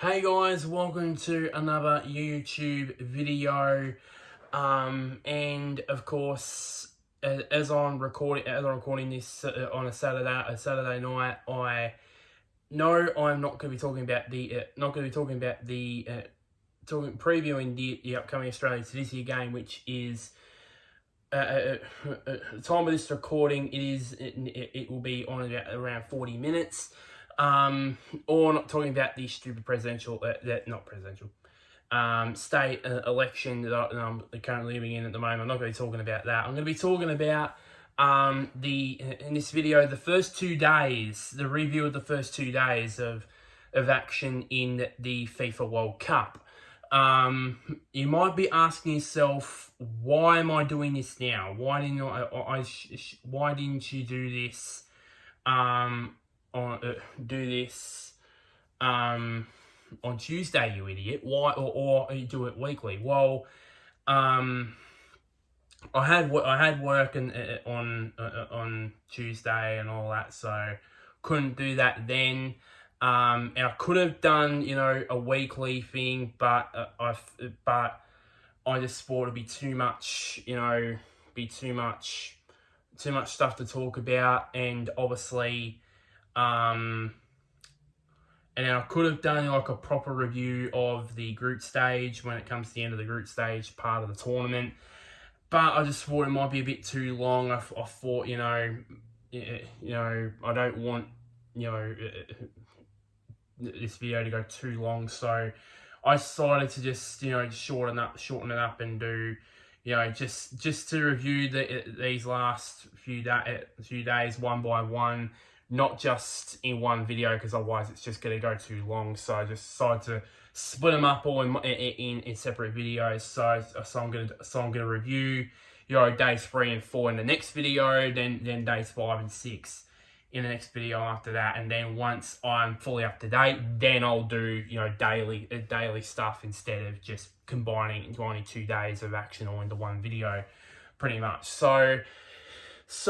Hey guys, welcome to another YouTube video. And of course, as I'm recording this on a Saturday night, I know I'm not going to be talking about previewing the upcoming Australia Tunisia game, which is the time of this recording. It will be on around 40 minutes. Or not talking about the stupid state election that I'm currently living in at the moment. I'm not going to be talking about that. I'm going to be talking about in this video the first 2 days, the review of the first 2 days of action in the FIFA World Cup. You might be asking yourself, why am I doing this now? Why didn't you do this? On Tuesday, you idiot. Why or you do it weekly? Well, I had work on Tuesday and all that, so couldn't do that then. And I could have done a weekly thing, but I just thought it'd be too much, too much stuff to talk about, and obviously. And then I could have done like a proper review of the group stage when it comes to the end of the group stage part of the tournament, but I just thought it might be a bit too long. I thought, I don't want this video to go too long, so I decided to just shorten it up and do just to review these last few days one by one. Not just in one video, because otherwise it's just going to go too long. So I just decided to split them up all in separate videos. So I'm gonna review days 3 and 4 in the next video, then days 5 and 6 in the next video after that, and then once I'm fully up to date, then I'll do daily stuff instead of just combining 2 days of action all into one video, pretty much. So let's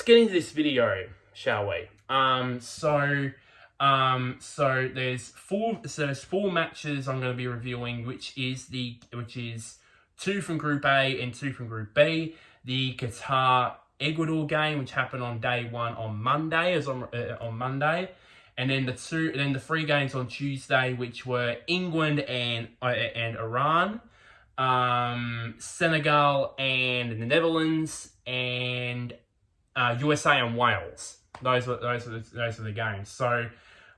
get into this video, shall we? There's four matches I'm going to be reviewing, which is 2 from Group A and 2 from Group B. The Qatar Ecuador game, which happened on day 1 on Monday, on Monday. And then the 3 games on Tuesday, which were England and Iran, Senegal and the Netherlands, and USA and Wales. Those were the games. So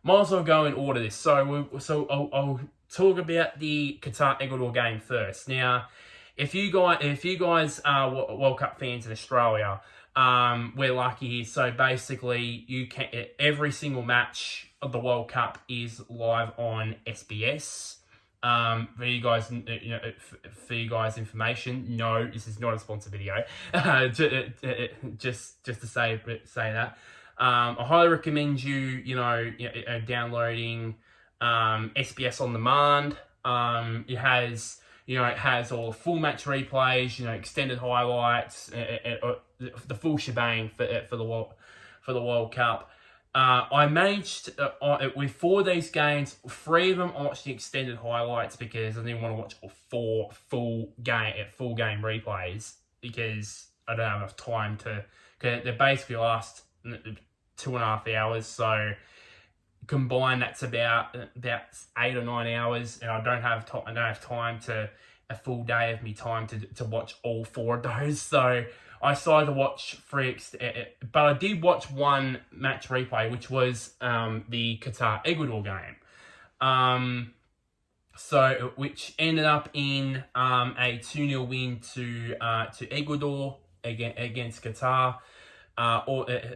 might as well go and order this. So I'll talk about the Qatar Ecuador game first. Now, if you guys are World Cup fans in Australia, we're lucky here. So basically, every single match of the World Cup is live on SBS. For you guys, information, no, this is not a sponsored video. Just to say that. I highly recommend you downloading SBS on demand. It has all the full match replays, extended highlights, the full shebang for the World Cup. I managed with 4 of these games, 3 of them I watched the extended highlights because I didn't want to watch 4 full game replays because I don't have enough time to. Cause they basically last 2.5 hours, so combined that's about 8 or 9 hours, and I don't have time to a full day of me time to watch all 4 of those. So I decided to watch 3, but I did watch 1 match replay, which was the Qatar Ecuador game. Which ended up in a 2-0 win to Ecuador against Qatar.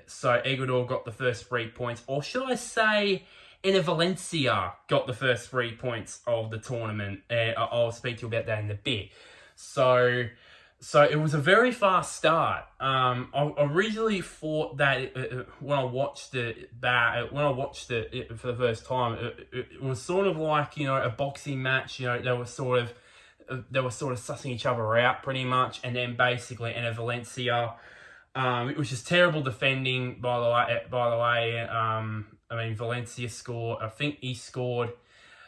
So Ecuador got the first 3 points, or should I say, Valencia got the first 3 points of the tournament. I'll speak to you about that in a bit. So it was a very fast start. I originally thought that when I watched it for the first time, it was sort of like a boxing match. They were sort of sussing each other out pretty much, and then basically Valencia It was just terrible defending, by the way. I mean, Valencia scored. I think he scored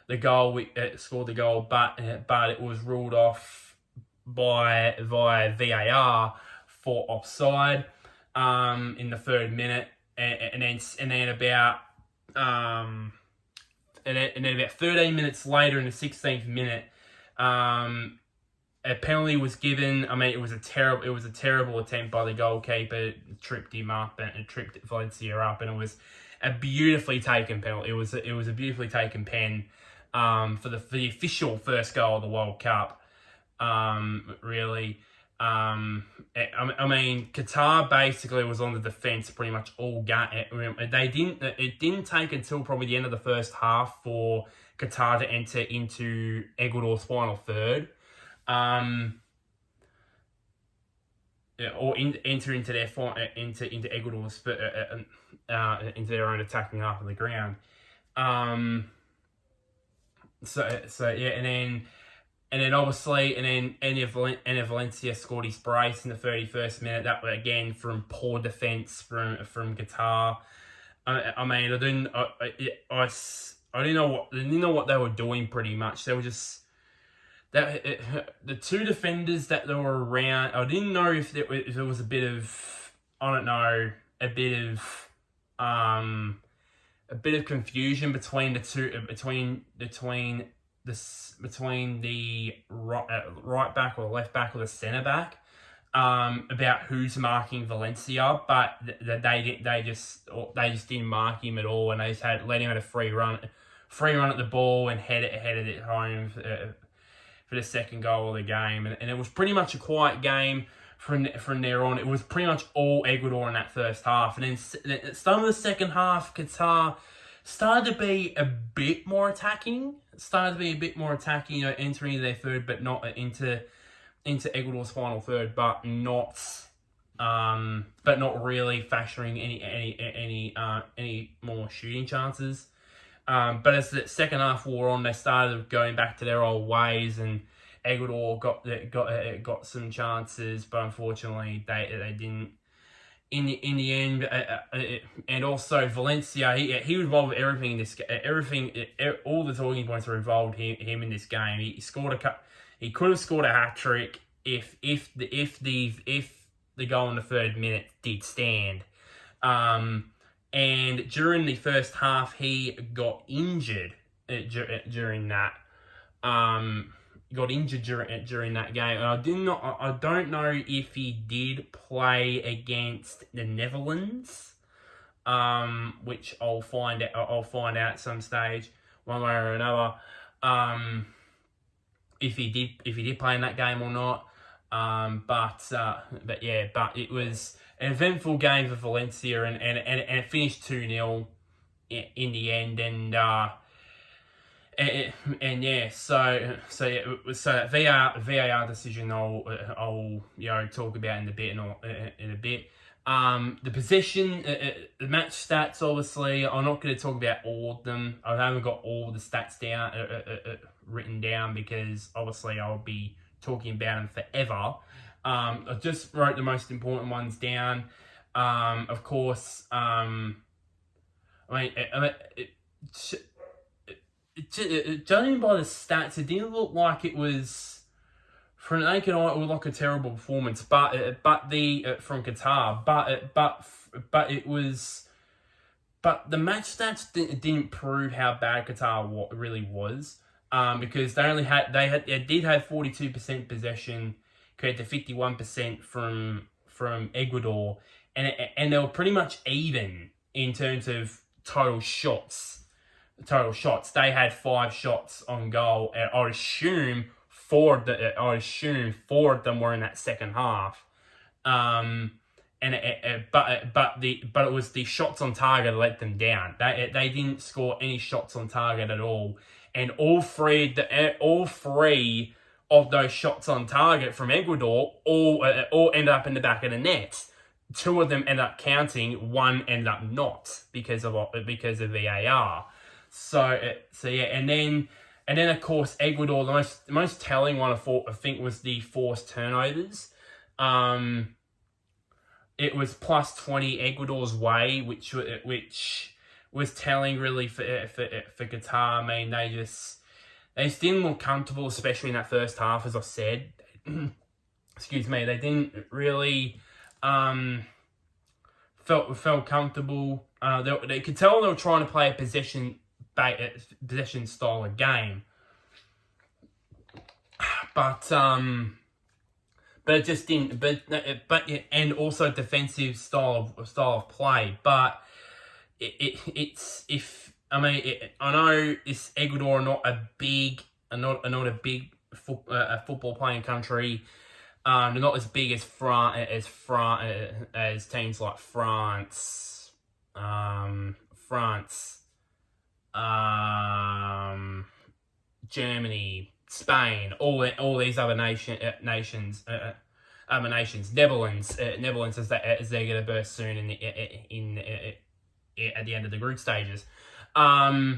the goal. Scored the goal, but it was ruled off via VAR for offside in the 3rd minute, and then about 13 minutes later, in the 16th minute, a penalty was given. I mean, it was a terrible attempt by the goalkeeper. It tripped him up and it tripped Valencia up, and it was a beautifully taken penalty. It was a beautifully taken pen for the official first goal of the World Cup. Really. I mean, Qatar basically was on the defence pretty much all game. It didn't take until probably the end of the first half for Qatar to enter into Ecuador's final third. Or enter into their into Ecuador's into their own attacking half of the ground. So yeah, and then obviously, and then Valencia scored his brace in the 31st minute. That was again from poor defense from Qatar. I mean, I didn't know what they were doing. Pretty much, they were just the two defenders that they were around. I didn't know if there was a bit of, I don't know, a bit of confusion between the two, between the right back or left back or the centre back, about who's marking Valencia, but they just didn't mark him at all, and they just let him have a free run at the ball and headed it home for the second goal of the game, and it was pretty much a quiet game from there on. It was pretty much all Ecuador in that first half, and then at the start of the second half, Qatar started to be a bit more attacking. Entering their third, but not into Ecuador's final third, but not really fashioning any more shooting chances. But as the second half wore on, they started going back to their old ways, and Ecuador got some chances, but unfortunately they didn't. In the end, and also Valencia, he was involved with everything in this. All the talking points were involved him in this game. He could have scored a hat trick if the goal in the 3rd minute did stand. And during the first half, he got injured during that. During that game, and I don't know if he did play against the Netherlands, which I'll find out at some stage, one way or another, if he did play in that game or not. But it was an eventful game for Valencia, and it finished 2-0 in the end, so that VAR decision I'll talk about in a bit. The possession, the match stats. Obviously, I'm not going to talk about all of them. I haven't got all the stats down written down, because obviously I'll be talking about them forever. I just wrote the most important ones down. Of course, judging by the stats, it didn't look like it was, from an naked eye, it was like a terrible performance. But from Qatar, but the match stats didn't prove how bad Qatar really was. Because they did have 42% possession compared to 51% from Ecuador, and they were pretty much even in terms of total shots. They had 5 shots on goal, and I assume 4 of them were in that second half. But it was the shots on target that let them down. They didn't score any shots on target at all, and all three of those shots on target from Ecuador all ended up in the back of the net. 2 of them ended up counting, 1 ended up not because of VAR. So yeah, and then of course Ecuador, the most telling one I think was the forced turnovers. it was plus 20 Ecuador's way, which was telling really for Qatar. I mean, they just didn't look comfortable, especially in that first half, as I said. Excuse me, they didn't really felt comfortable. They could tell they were trying to play a possession style of game, but it just didn't. But and also defensive style of play. But it's if I mean I know this Ecuador are not a big football playing country. They're not as big as as teams like France, Germany, Spain, all these other nations, Netherlands as they're going to burst soon at the end of the group stages, but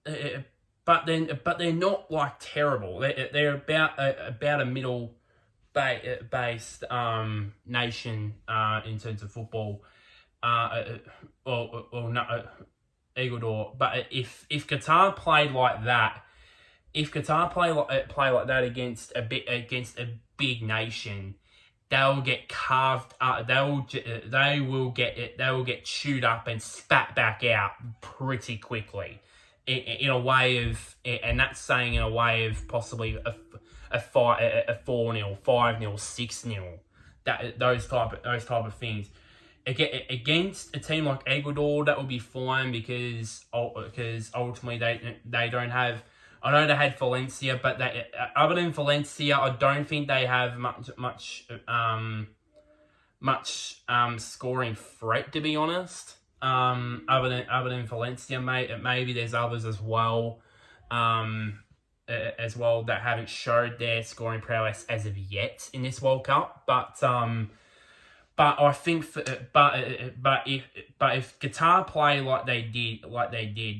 they're not like terrible. They're about a middle based nation in terms of football. Ecuador. But if Qatar played like that, play like that against a big nation, they'll get carved up. They will get chewed up and spat back out pretty quickly. In a way of, and that's saying in a way of possibly a 4-0, 5-0, 6-0, those type of things. Against a team like Ecuador, that would be fine because ultimately they don't have. I know they had Valencia, but other than Valencia, I don't think they have much scoring threat, to be honest. Other than Valencia, maybe there's others as well, that haven't showed their scoring prowess as of yet in this World Cup. But I think, if Qatar play like they did,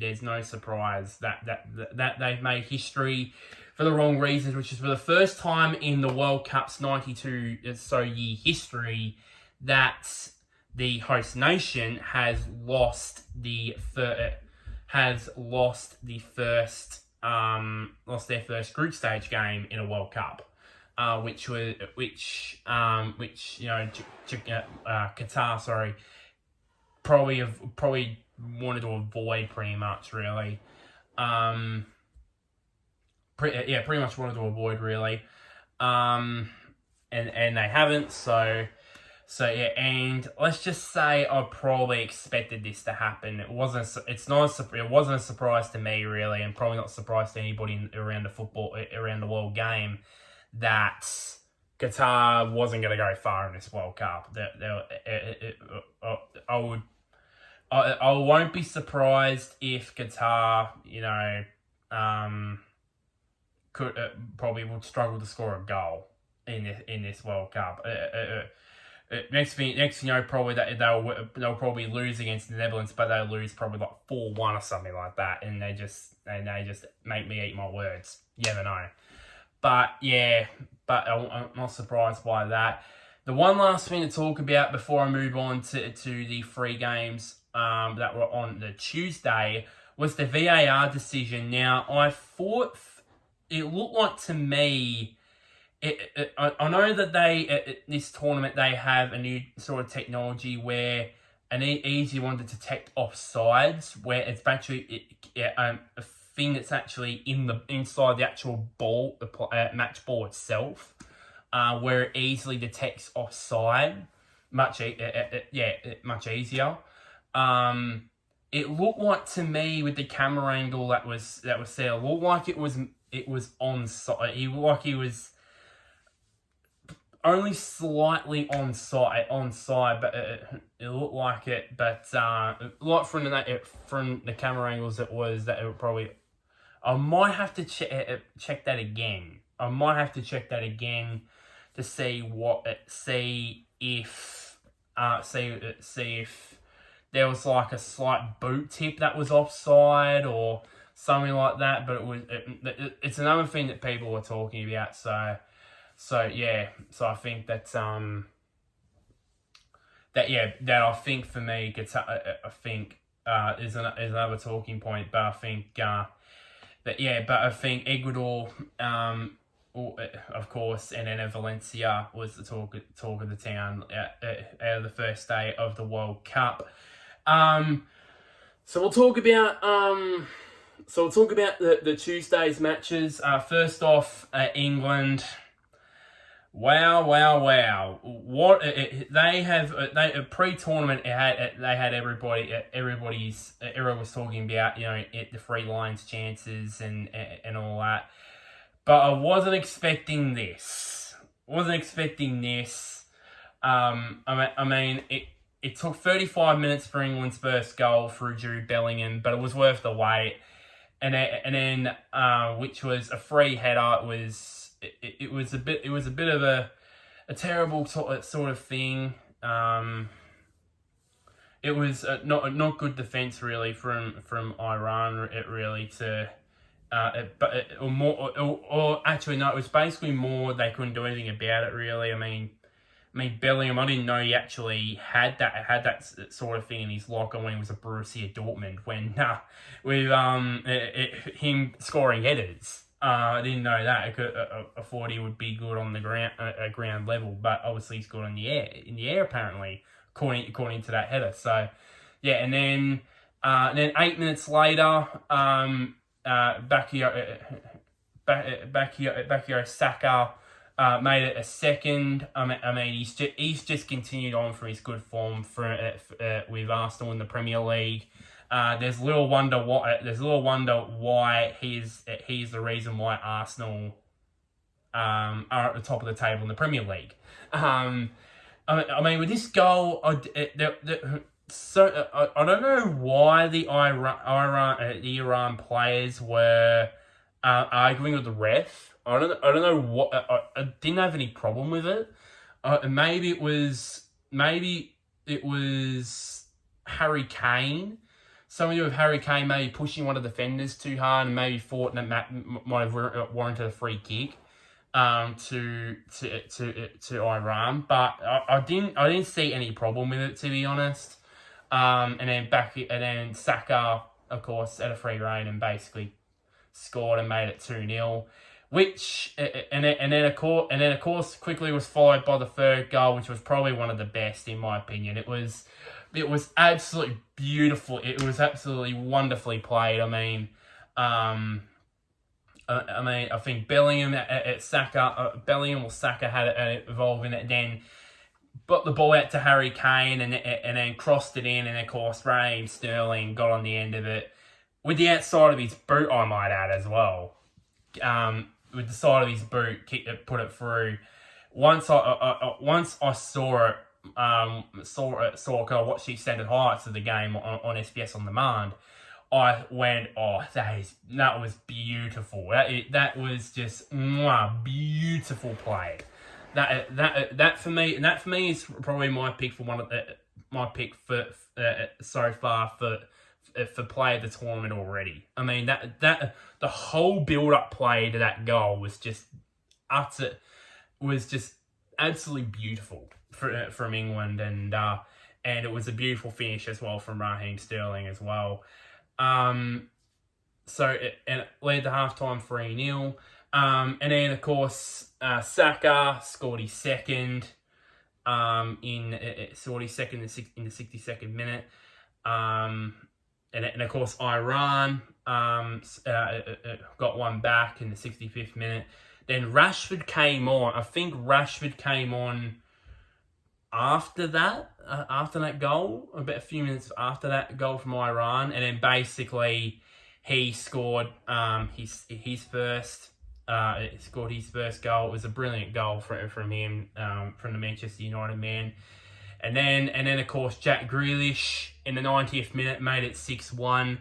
there's no surprise that they've made history for the wrong reasons, which is for the first time in the World Cup's 92 year history that the host nation has lost their first group stage game in a World Cup, which Qatar, probably wanted to avoid pretty much really. Pretty much wanted to avoid really, and they haven't. So yeah, and let's just say I probably expected this to happen. It wasn't a surprise to me really, and probably not a surprise to anybody around the world game that Qatar wasn't going to go far in this World Cup. I won't be surprised if Qatar, could probably would struggle to score a goal in this World Cup. Next thing you know, probably that they'll probably lose against the Netherlands, but they'll lose probably like 4-1 or something like that, and they just make me eat my words. You never know. But yeah, I'm not surprised by that. The one last thing to talk about before I move on to the 3 games that were on the Tuesday was the VAR decision. Now, I thought it looked like to me. I know that this tournament they have a new sort of technology where an easy one to detect offsides, where it's actually a thing that's actually inside the actual ball, match ball itself, where it easily detects offside, much easier. It looked like to me with the camera angle that was there, it looked like it was onside. It looked like he was only slightly onside, but it looked like it. But like from the camera angles, it would probably. I might have to check that again. To see if there was like a slight boot tip that was offside or something like that. But it's another thing that people were talking about. So yeah, so I think that's that I think for me gets I think is another talking point, but I think but I think Ecuador, of course, and then Valencia was the talk of the town out of the first day of the World Cup. So we'll talk about the Tuesday's matches. First off, England. Wow! What they have? They pre-tournament. They had everybody. Everyone was talking about the free lines chances and all that. But I wasn't expecting this. I mean, it took 35 minutes for England's first goal through Jude Bellingham, but it was worth the wait. And then which was a free header. It was a bit of a terrible sort of thing. It was not good defense really from Iran. It really actually no, it was basically more they couldn't do anything about it really. I mean Bellingham, I didn't know he actually had that sort of thing in his locker when he was at Borussia Dortmund. When with him scoring headers. I didn't know that. I thought he would be good on the ground level, but obviously he's good in the air apparently, according to that header. So, yeah, and then 8 minutes later, Bakio Saka made it a second. I mean, he's just continued on from his good form with Arsenal in the Premier League. There's little wonder why he's the reason why Arsenal are at the top of the table in the Premier League. I mean, with this goal, I don't know why the Iran players were arguing with the ref. I don't know what. I didn't have any problem with it. Maybe it was Harry Kane. Something to do with Harry Kane maybe pushing one of the defenders too hard and maybe thought that might have warranted a free kick to Iran. But I didn't see any problem with it, to be honest. And then Saka, of course, at a free rein and basically scored and made it 2-0. Which and then of course quickly was followed by the third goal, which was probably one of the best in my opinion. It was absolutely beautiful. It was absolutely wonderfully played. I mean, I think Bellingham at Saka, Bellingham or Saka had it involved in it. Then got the ball out to Harry Kane and then crossed it in, and of course Raheem Sterling got on the end of it with the outside of his boot. I might add as well. With the side of his boot, put it through. Once I saw it. I watched the extended highlights of the game on SBS On Demand. I went, that was beautiful. That was just beautiful play. That for me is probably my pick for so far for play of the tournament already. I mean that the whole build up play to that goal was just absolutely beautiful from England, and it was a beautiful finish as well from Raheem Sterling as well. So it led to halftime 3-0, and then of course Saka scored his second in the 62nd minute, and of course Iran got one back in the 65th minute. Then Rashford came on. I think Rashford came on after that goal, about a few minutes after that goal from Iran, and then basically he scored his first goal. It was a brilliant goal from him, from the Manchester United man. And then of course Jack Grealish in the 90th minute made it 6-1.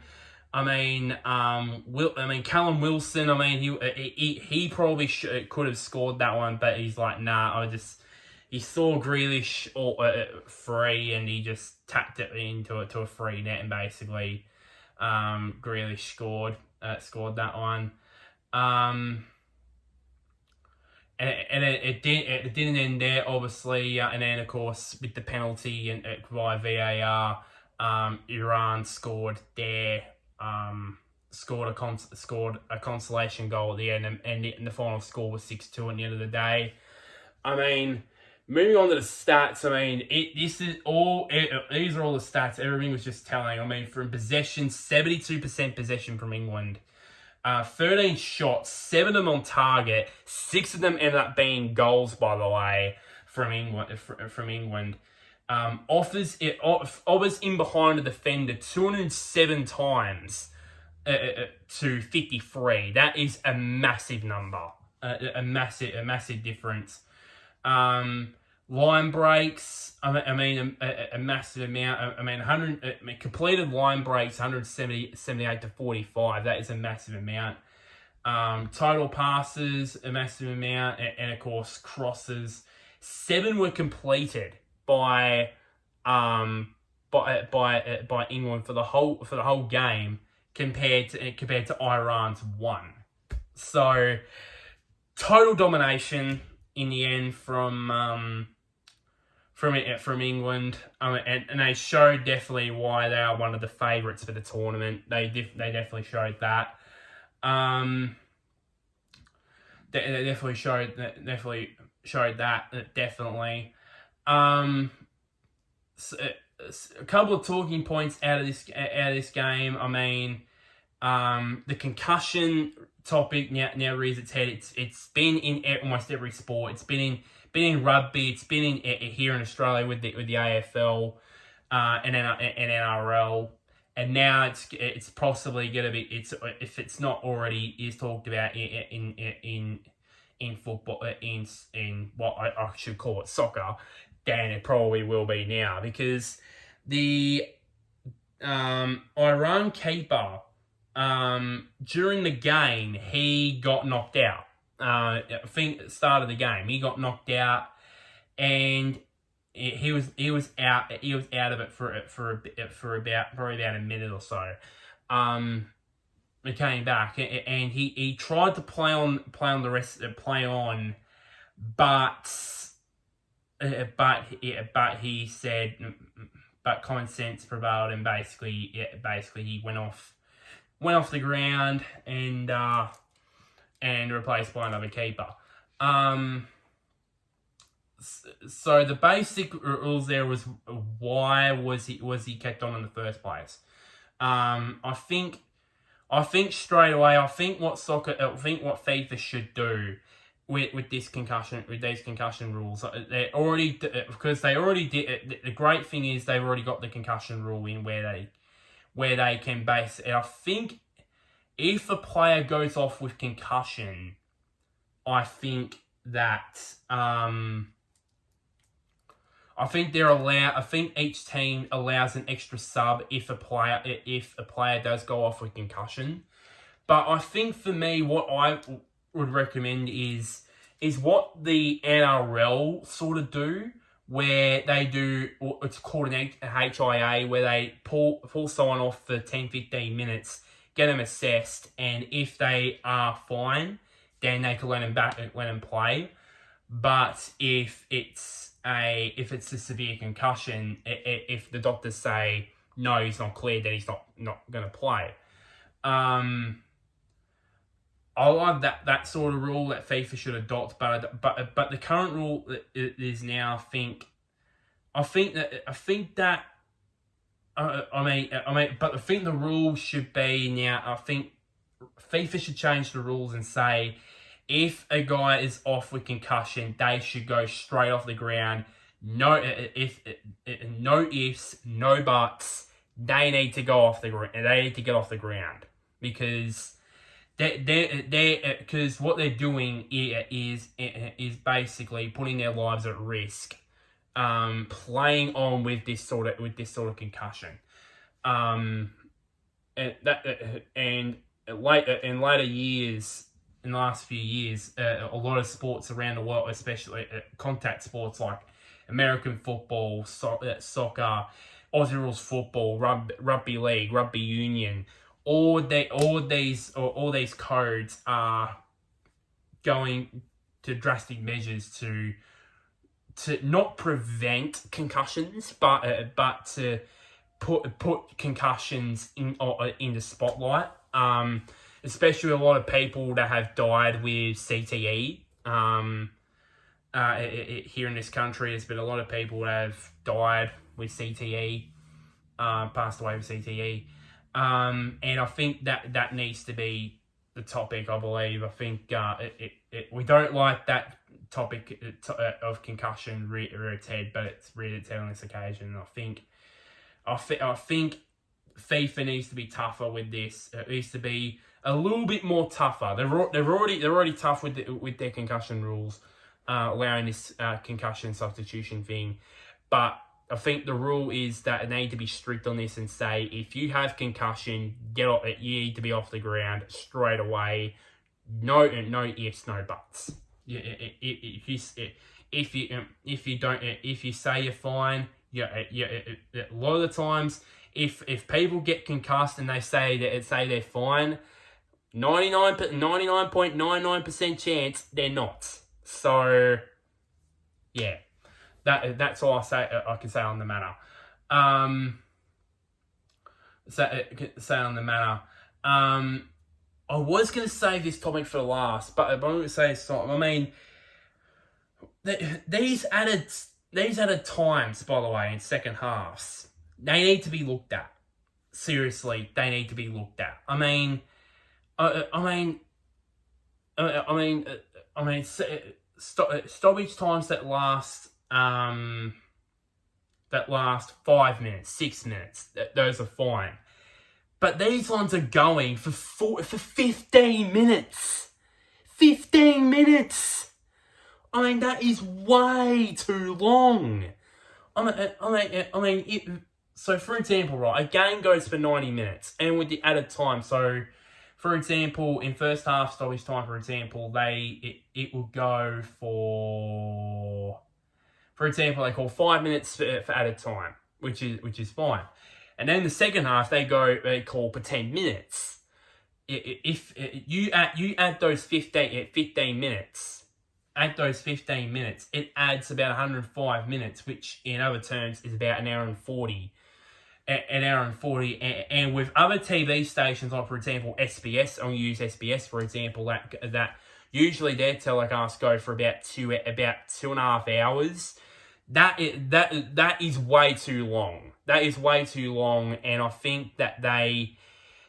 I mean, Callum Wilson. I mean, he probably could have scored that one, but he's like, nah. He saw Grealish free, and he just tapped it into a free net, and basically, Grealish scored that one. And it didn't end there, obviously, and then of course with the penalty and via VAR, Iran scored scored a consolation goal at the end, and the final score was 6-2 at the end of the day. I mean, moving on to the stats, I mean, these are all the stats. Everything was just telling. I mean, from possession, 72% possession from England. 13 shots, 7 of them on target. 6 of them ended up being goals, by the way, from England. Offers in behind the defender 207 times to 53. That is a massive number. A massive difference. Line breaks, I mean, a massive amount. I mean, completed line breaks, 178 to 45. That is a massive amount. Total passes, a massive amount, and of course crosses. 7 were completed by England for the whole game compared to Iran's 1. So total domination in the end from England, and they showed definitely why they are one of the favourites for the tournament. They definitely showed that. They definitely showed that. Definitely. A couple of talking points out of this game. I mean, the concussion topic now rears its head. It's been in almost every sport. It's been in rugby. It's been in here in Australia with the AFL and NRL, and now it's possibly going to be. If it's not already is talked about in football in what I should call it soccer, then it probably will be now, because the Iran keeper, during the game, he got knocked out. I think at the start of the game, he got knocked out, and he was out of it for probably about a minute or so. He came back, and he tried to play on, but he said, but common sense prevailed, and basically he went off the ground and replaced by another keeper. So the basic rules there was, why was he kept on in the first place? I think straight away, what FIFA should do with these concussion rules, they already did. The great thing is they've already got the concussion rule in where they can base it. I think if a player goes off with concussion, I think each team allows an extra sub if a player does go off with concussion. But I think for me, what I would recommend is what the NRL sort of do, where they do, it's called an HIA, where they pull someone off for 10-15 minutes, get them assessed, and if they are fine, then they can let them play. But if it's a severe concussion, if the doctors say no, he's not cleared, then he's not going to play. I love that sort of rule that FIFA should adopt, but the current rule is now, I think the rule should be now, I think FIFA should change the rules and say, if a guy is off with concussion, they should go straight off the ground. No ifs, no buts. They need to go off the ground. They need to get off the ground, because because what they're doing is basically putting their lives at risk, playing on with this sort of concussion, and in later years. In the last few years, a lot of sports around the world, especially contact sports like American football, soccer, Aussie rules football, rugby league, rugby union, all these codes are going drastic measures to not prevent concussions, but to put concussions in the spotlight. Especially a lot of people that have died with CTE. Here in this country, there's been a lot of people that have died with CTE, passed away with CTE. And I think that needs to be the topic, I believe. I think we don't like that topic of concussion rear its head, but it's reared its head on this occasion. I think FIFA needs to be tougher with this. It needs to be a little bit more tougher. They're already tough with their concussion rules, allowing this concussion substitution thing. But I think the rule is that they need to be strict on this and say, if you have concussion, you need to be off the ground straight away. No ifs, no buts. If you say you're fine, a lot of the times, if people get concussed and they say they're fine, 99.99% chance they're not. So yeah, that's all I can say on the matter. Say on the matter. I was going to save this topic for last, but I'm going to say something. I mean, these added times, by the way, in second halves, they need to be looked at. Seriously, they need to be looked at. Stoppage times that last 5 minutes, 6 minutes. Those are fine. But these ones are going for 15 minutes. 15 minutes. That is way too long. So for example, right, a game goes for 90 minutes, and with the added time. So, for example, in first half stoppage time, for example, it will go for example, they call 5 minutes for added time, which is fine. And then the second half, they call for 10 minutes. If you add those 15 minutes, it adds about 105 minutes, which in other terms is about an hour and 40. And with other TV stations, like for example SBS, I'll use SBS for example, that usually their telecasts go for about 2.5 hours. That is way too long. That is way too long, and I think that they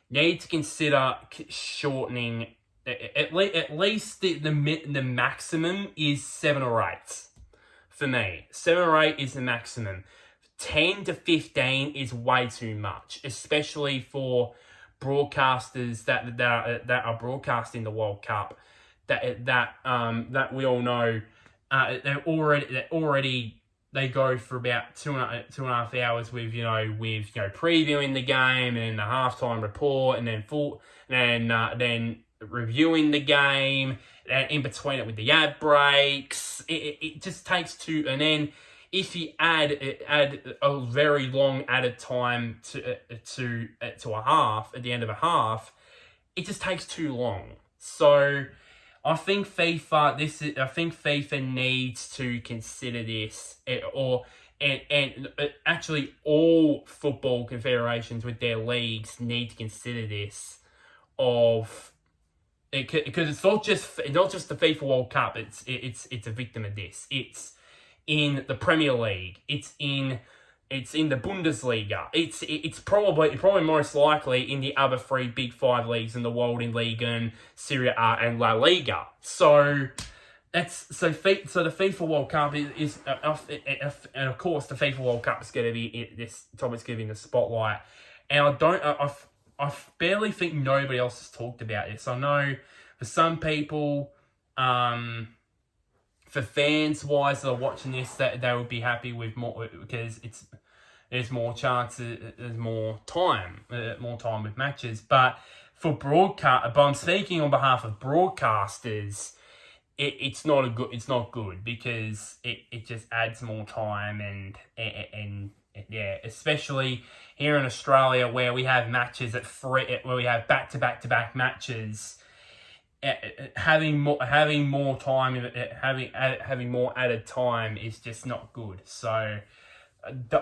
need to consider shortening. At least the maximum is 7 or 8 for me. 7 or 8 is the maximum. 10 to 15 is way too much, especially for broadcasters that are broadcasting the World Cup. That we all know, they go for about 2.5 hours with previewing the game and a halftime report, and then reviewing the game, and in between it with the ad breaks. It just takes two, and then if you add a very long added time to a half, at the end of a half, it just takes too long. So I think FIFA needs to consider this, and actually all football confederations with their leagues need to consider this, because it's not just the FIFA World Cup. It's a victim of this. It's in the Premier League. It's in the Bundesliga. It's probably most likely in the other 3 big 5 leagues in the world, in Liga and Serie A and La Liga. So the FIFA World Cup is and of course the FIFA World Cup is going to be this topic's going to be in the spotlight. And I barely think nobody else has talked about this. I know for some people, for fans wise that are watching this, that they would be happy with more, because there's more chances, there's more time with matches. But I'm speaking on behalf of broadcasters. It's not good because it just adds more time, and yeah, especially here in Australia where we have matches where we have back-to-back matches. having more time, having more added time is just not good. So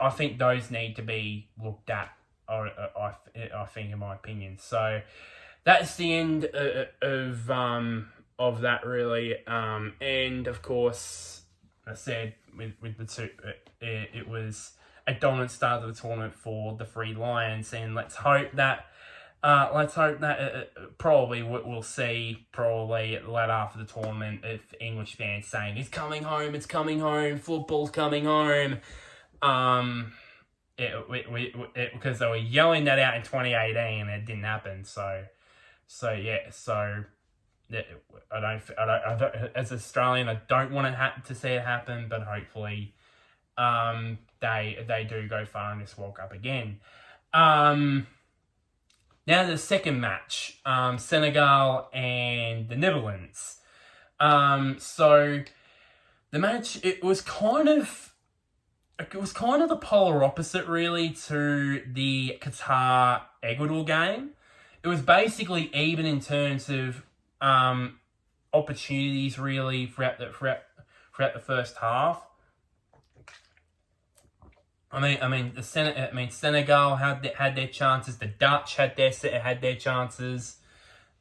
I think those need to be looked at. I think, in my opinion. So that's the end of that, really. And of course, I said with the two, it was a dominant start of the tournament for the Three Lions, and let's hope that probably we'll see probably later after the tournament if English fans saying it's coming home, football's coming home. Because they were yelling that out in 2018 and it didn't happen. So I don't, as an Australian, I don't want to see it happen, but hopefully, they do go far in this World Cup again. Now the second match, Senegal and the Netherlands. So the match, it was kind of the polar opposite, really, to the Qatar Ecuador game. It was basically even in terms of opportunities, really, throughout the first half. Senegal had their chances. The Dutch had their chances,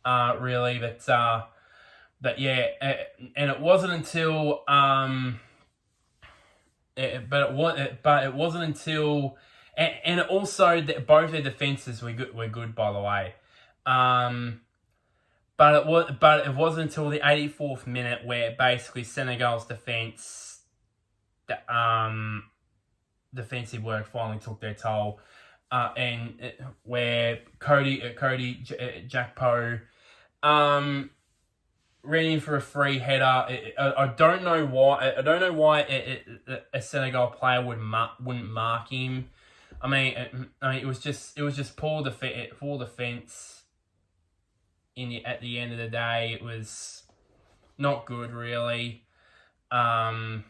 really. But yeah, and it wasn't until it wasn't until, and also both their defenses were good, by the way. But it wasn't until the 84th minute where basically Senegal's defensive work finally took their toll, and where Cody Gakpo ran in for a free header. I don't know why. A Senegal player wouldn't mark him. I mean, it was just poor defense. At the end of the day, it was not good, really. There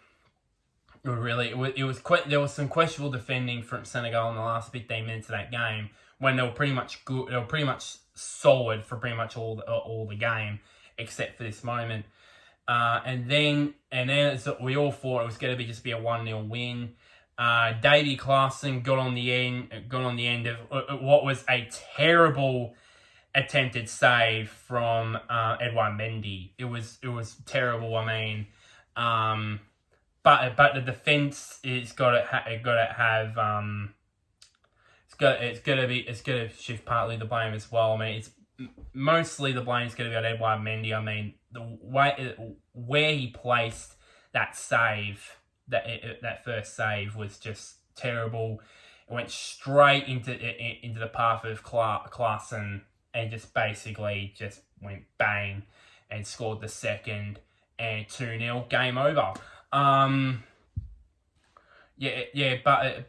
was some questionable defending from Senegal in the last 15 minutes of that game when they were pretty much good. They were pretty much solid for pretty much all the game, except for this moment. And then we all thought it was going to just be a 1-0 win. Davy Klaassen got on the end of what was a terrible attempted save from Edouard Mendy. It was terrible. I mean, but the defense is got to have it's got to shift partly the blame as well. I mean, it's mostly the blame is going to be on Edouard Mendy. I mean, the way where he placed that save, that first save was just terrible. It went straight into the path of Klaassen and just basically just went bang and scored the second, and 2-0, game over. But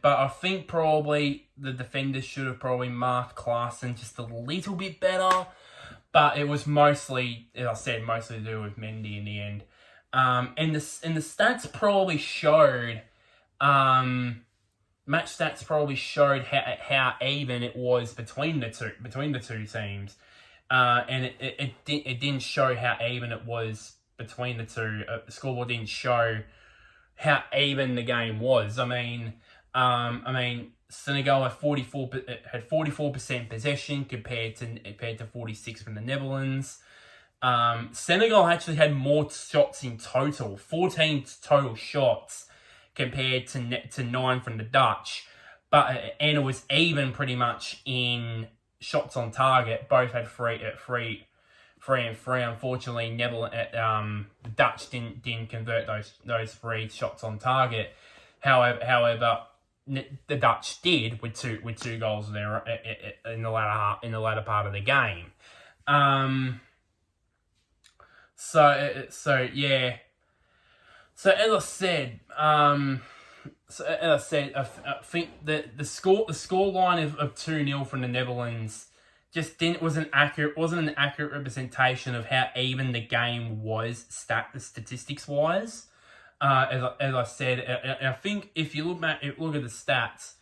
I think probably the defenders should have probably marked Klaassen just a little bit better. But it was mostly, as I said, mostly to do with Mendy in the end. And the stats probably showed, match stats probably showed how even it was between the two teams, and it didn't show how even it was between the two. The scoreboard didn't show how even the game was. I mean, Senegal had 44% possession compared to 46 from the Netherlands. Senegal actually had more shots in total, 14 total shots compared to 9 from the Dutch, and it was even pretty much in shots on target. Both had three and three. Unfortunately, the Dutch didn't convert those 3 shots on target. However, the Dutch did with two goals there in the latter part of the game. So yeah. So as I said, I think that the score line of 2-0 from the Netherlands just wasn't an accurate representation of how even the game was statistics wise. As I said, and I think if you look at the stats,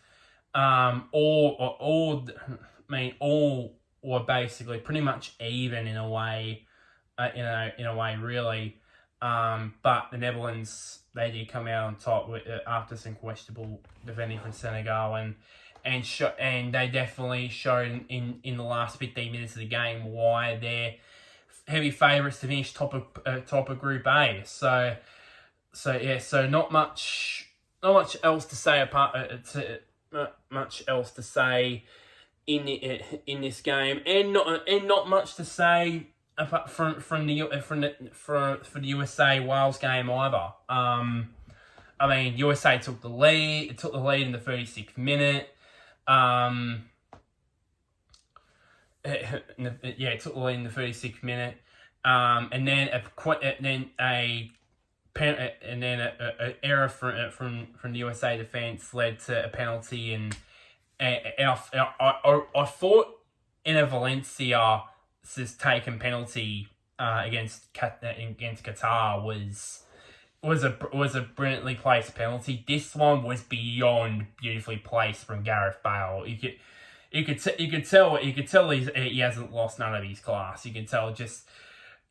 all were basically pretty much even in a way. in a way, really. But the Netherlands, they did come out on top after some questionable defending from Senegal, and they definitely showed in the last 15 minutes of the game why they're heavy favourites to finish top of Group A. So not much else to say in this game, and not much to say apart from the USA Wales game either. I mean, USA took the lead. It took the lead in the 36th minute. It took the lead in the 36th minute. And then an error from the USA defense led to a penalty, and I thought in a Valencia taken penalty against Qatar was a brilliantly placed penalty. This one was beyond beautifully placed from Gareth Bale. You could tell he hasn't lost none of his class. You can tell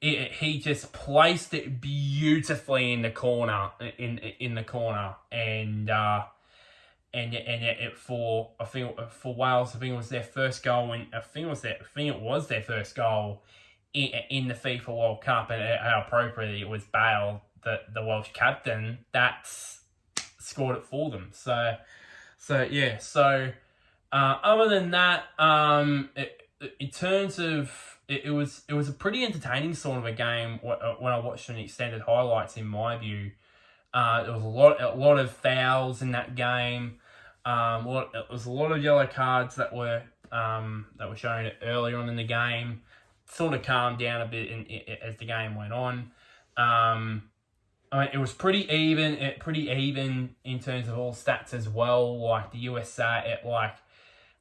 he just placed it beautifully in the corner, and for Wales, I think it was their first goal, and I think it was their first goal in the FIFA World Cup, and how appropriately it was Bale, the Welsh captain, that scored it for them. So other than that, in terms of it was a pretty entertaining sort of a game when I watched some extended highlights. In my view, there was a lot of fouls in that game. It was a lot of yellow cards that were shown earlier on in the game. Sort of calmed down a bit as the game went on. I mean, it was pretty even in terms of all stats as well. Like the USA,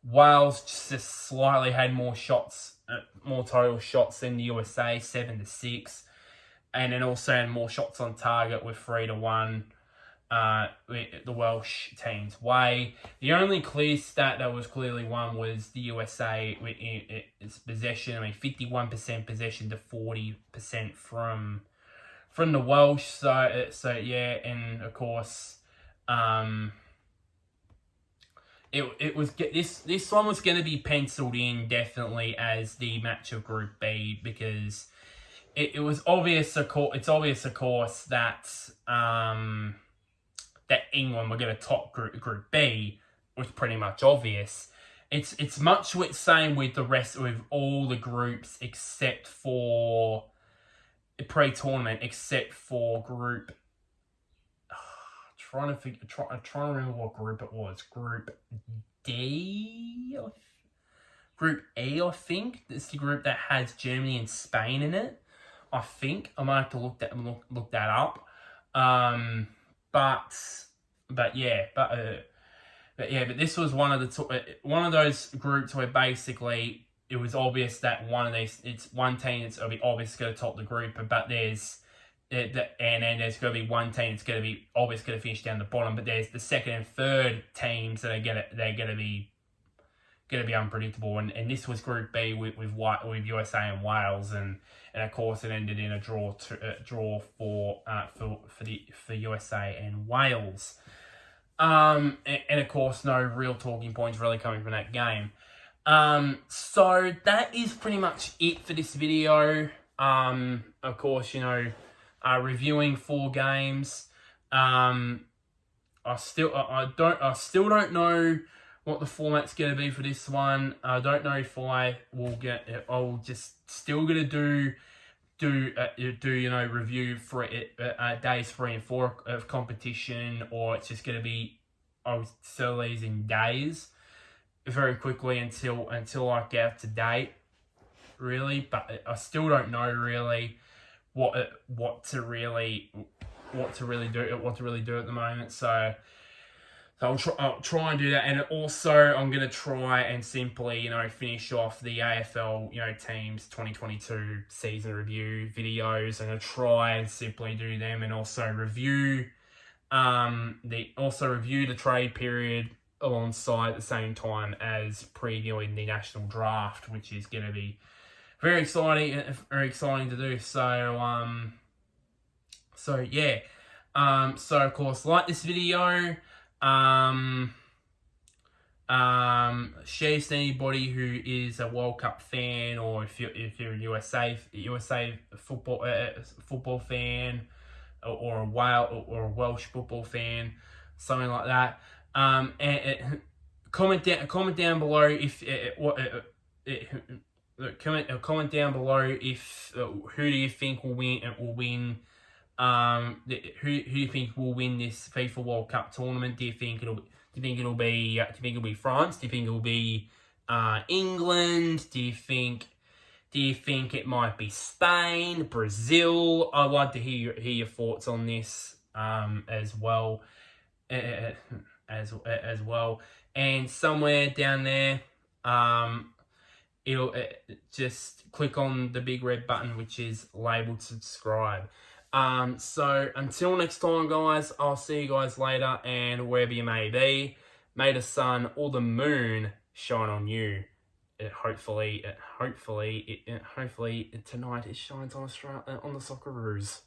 Wales just slightly had more shots, more total shots than the USA, 7-6, and then also had more shots on target with 3-1. The Welsh team's way. The only clear stat that was clearly won was the USA with its possession. I mean, 51% possession to 40% from the Welsh. So yeah, and of course, this one was going to be penciled in definitely as the match of Group B, because it was obvious. It's obvious, of course, that that England were going to top Group B was pretty much obvious. It's much the same with all the groups except for pre-tournament, except for Group. I'm trying to remember what group it was. Group D, Group E, I think. It's the group that has Germany and Spain in it. I think I might have to look that up. But this was one of those groups where basically it was obvious that it's one team that's obviously going to top the group, but there's and then there's going to be one team that's going to be obviously going to finish down the bottom, but there's the second and third teams that they're going to be unpredictable, and this was Group B with USA and Wales, and of course it ended in a draw for USA and Wales, and of course no real talking points really coming from that game. So that is pretty much it for this video. Of course, reviewing 4 games. I still don't know what the format's going to be for this one. I don't know if I'll just still going to do review for days 3 and 4 of competition, or it's just going to be I'll sell these in days very quickly until I get up to date, really. But I still don't know really what to really do at the moment. So I'll try and do that, and also I'm gonna try and simply finish off the AFL teams 2022 season review videos. I'm gonna try and simply do them, and also review the trade period alongside at the same time as previewing the national draft, which is going to be very exciting to do. So yeah. So of course, like this video. Share to anybody who is a World Cup fan, or if you're a USA football fan, or a Welsh football fan, something like that. And comment down below if comment down below if who do you think will win. Who do you think will win this FIFA World Cup tournament? Do you think it'll be France? Do you think it'll be England? Do you think it might be Spain, Brazil? I'd like to hear your thoughts on this as well. As well, and somewhere down there, it'll just click on the big red button which is labeled subscribe. So until next time, guys, I'll see you guys later, and wherever you may be, may the sun or the moon shine on you. Hopefully tonight it shines on Australia, on the Socceroos.